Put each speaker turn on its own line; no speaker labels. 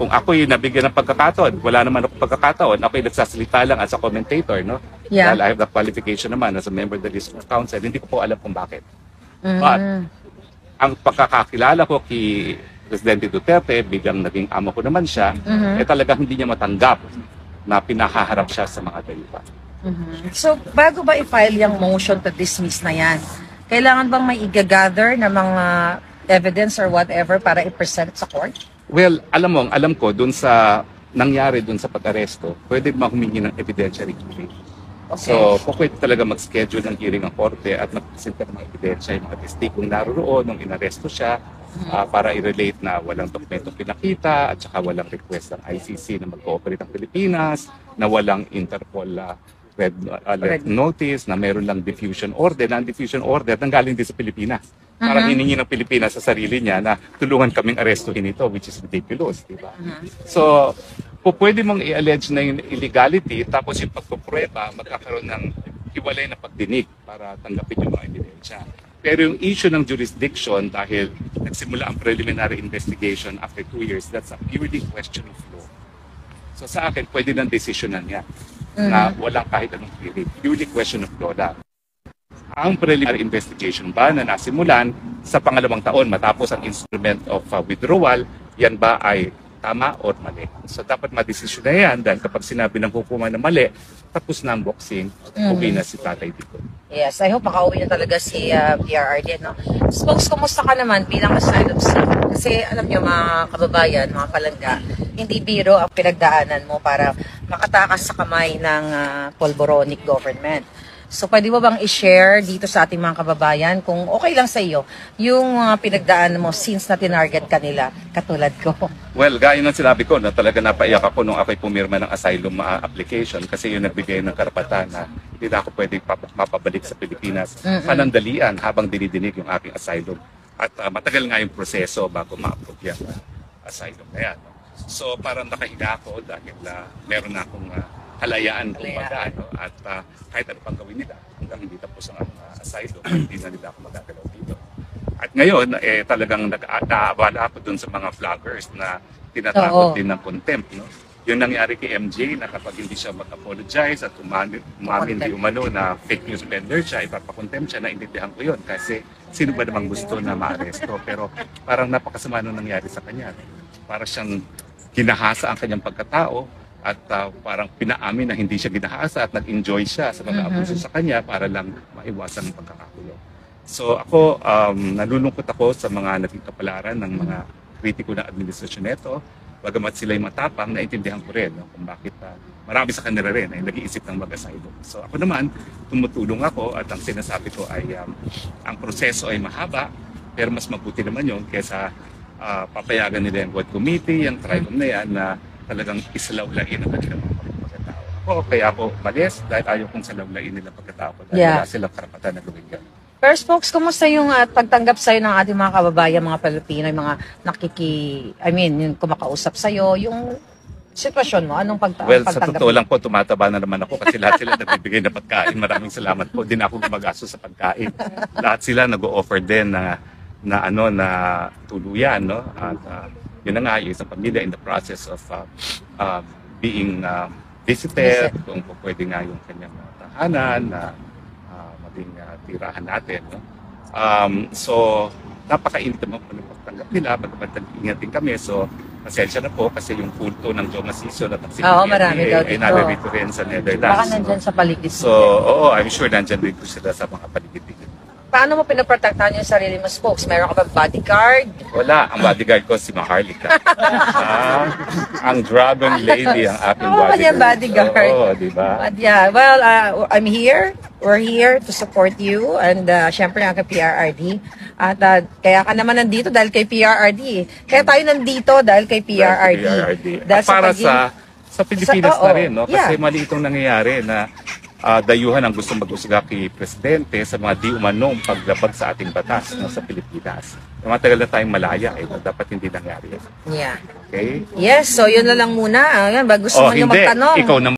kung ako'y nabigyan ng pagkakataon, wala naman ako pagkakataon, ako'y nagsasalita lang as a commentator, no?
Yeah.
Dahil I have the qualification naman as a member of the District Council, hindi ko po alam kung bakit. But, ang pagkakakilala ko kay Presidente Duterte, bilang naging amo ko naman siya, talagang hindi niya matanggap na pinahaharap siya sa mga dayuhan.
So, bago ba i-file yung motion to dismiss na yan, kailangan bang may i-gather na mga evidence or whatever para i-present sa court?
Well, alam ko, dun sa nangyari dun sa pag-aresto, pwede humingi ng evidentiary hearing.
Okay.
So, pwede talaga mag-schedule ng hearing ang korte at mag-present ng mga ebidensya, yung mga testigong naroon nung inaresto siya, para i-relate na walang dokumentong pinakita at saka walang request ng ICC na mag-cooperate ang Pilipinas, na walang Interpol red notice, na meron lang diffusion order, na ang diffusion order nanggaling din sa Pilipinas. Parang hiningi ng Pilipinas sa sarili niya na tulungan kaming arestuhin ito, which is ridiculous, di ba? So, pwede mong i-allege na yung illegality, tapos yung pagpuprueba, magkakaroon ng hiwalay na pagdinig para tanggapin yung mga ebidensya. Pero yung issue ng jurisdiction, dahil nagsimula ang preliminary investigation after 2 years, that's a purely question of law. So sa akin, pwede ng desisyonan yan na walang kahit anong hearing. Purely question of law lang. Ang preliminary investigation ba na nasimulan sa pangalawang taon matapos ang instrument of withdrawal, yan ba ay tama or mali? So dapat madesisyon na yan dahil kapag sinabi ng hukuman na mali, tapos na ang boxing, uwi na si Tatay Digong.
Yes, I hope makauwi na talaga si PRRD, no? Spokes, kumusta ka naman bilang asylum seeker? Kasi alam niyo mga kababayan, mga palangga, hindi biro ang pinagdaanan mo para makatakas sa kamay ng polboronic government. So pwede mo bang i-share dito sa ating mga kababayan kung okay lang sa iyo yung pinagdaanan mo since na tinarget kanila katulad ko?
Well, gaya ng sinabi ko na talaga napaiyak ako nung ako'y pumirma ng asylum application kasi yun nagbigay ng karapatan na hindi na ako pwedeng mapabalik sa Pilipinas panandalian habang dinidinig yung aking asylum. At matagal nga yung proseso bago ma-approve yung asylum na yan. So parang nakahiga ako dahil meron na akong halayaan kumbaga, no? At kahit ano pang gawin nila hanggang hindi tapos ang asylum, hindi na nila ako magagalaw dito. At ngayon, talagang nag-aabala ako dun sa mga vloggers na tinatakot din ng contempt. No? Yung nangyari kay MJ na kapag hindi siya mag-apologize at umamin di umano na fake news vendor siya, ipapakontempt siya, naintindihan ko yun. Kasi sino ba namang gusto na ma-aresto? Pero parang napakasama nung nangyari sa kanya. Para siyang ginahasa ang kanyang pagkatao at parang pinaamin na hindi siya ginahasa at nag-enjoy siya sa mga abuso sa kanya para lang maiwasan ang pagkakakulong. So ako, nalulungkot ako sa mga naging kapalaran ng mga kritiko ng administrasyon nito. Bagamat sila'y matapang, naintindihan ko rin kung bakit marami sa kanila rin ay nag-iisip ng mag-asylum. So ako naman, tumutulong ako at ang sinasabi ko ay ang proseso ay mahaba, pero mas mabuti naman yun kaysa papayagan nila yung Board Committee, yung tribunal na yan na talagang isalawlain ang kanilang mga pagkatao. Kaya ako malis dahil ayaw kong salawlain nila pagkatao ko dahil wala silang karapatan na gawin yan.
Pero folks, kumusta yung pagtanggap sa'yo ng ating mga kababayan, mga Pilipino, yung mga yung kumakausap sa'yo, yung sitwasyon mo, anong pagtanggap?
Well, sa totoo lang po, tumataba na naman ako kasi lahat sila nagbibigay na pagkain. Maraming salamat po. Di na ako gumagastos sa pagkain. Lahat sila nag-o-offer din na tuluyan, no? At yun na nga, yung isang pamilya in the process of being visited, kung pwede nga yung kanyang tahanan na maging tirahan natin. No? So, napakainit naman po ng pagtanggap nila, pagkapat din kami. So, pasensya na po kasi yung kulto ng Joma Season at ang CPNA ay naririto rin sa Netherlands.
Baka nandyan sa paligid.
So, I'm sure nandyan rin po sila sa mga paligid-ligid.
Paano mo pinaprotektahan yung sarili mo, Spokes? Meron ka ba bodyguard?
Wala. Ang bodyguard ko si Maharlika. Ang Dragon Lady ang aking bodyguard. Oo, di ba?
Yeah, well, I'm here. We're here to support you. And syempre ang kay PRRD. At kaya ka naman nandito dahil kay PRRD. Kaya tayo nandito dahil kay PRRD.
At para sa Pilipinas na rin, no? Kasi mali itong nangyayari na dayuhan ang gustong mag-usga kay Presidente sa mga di umanong paglabag sa ating batas sa Pilipinas. Matagal na tayong malaya, dapat hindi nangyari.
Yeah.
Okay?
Yes, so yun na lang muna. Bago gusto mo nyo magtanong.
Ikaw naman.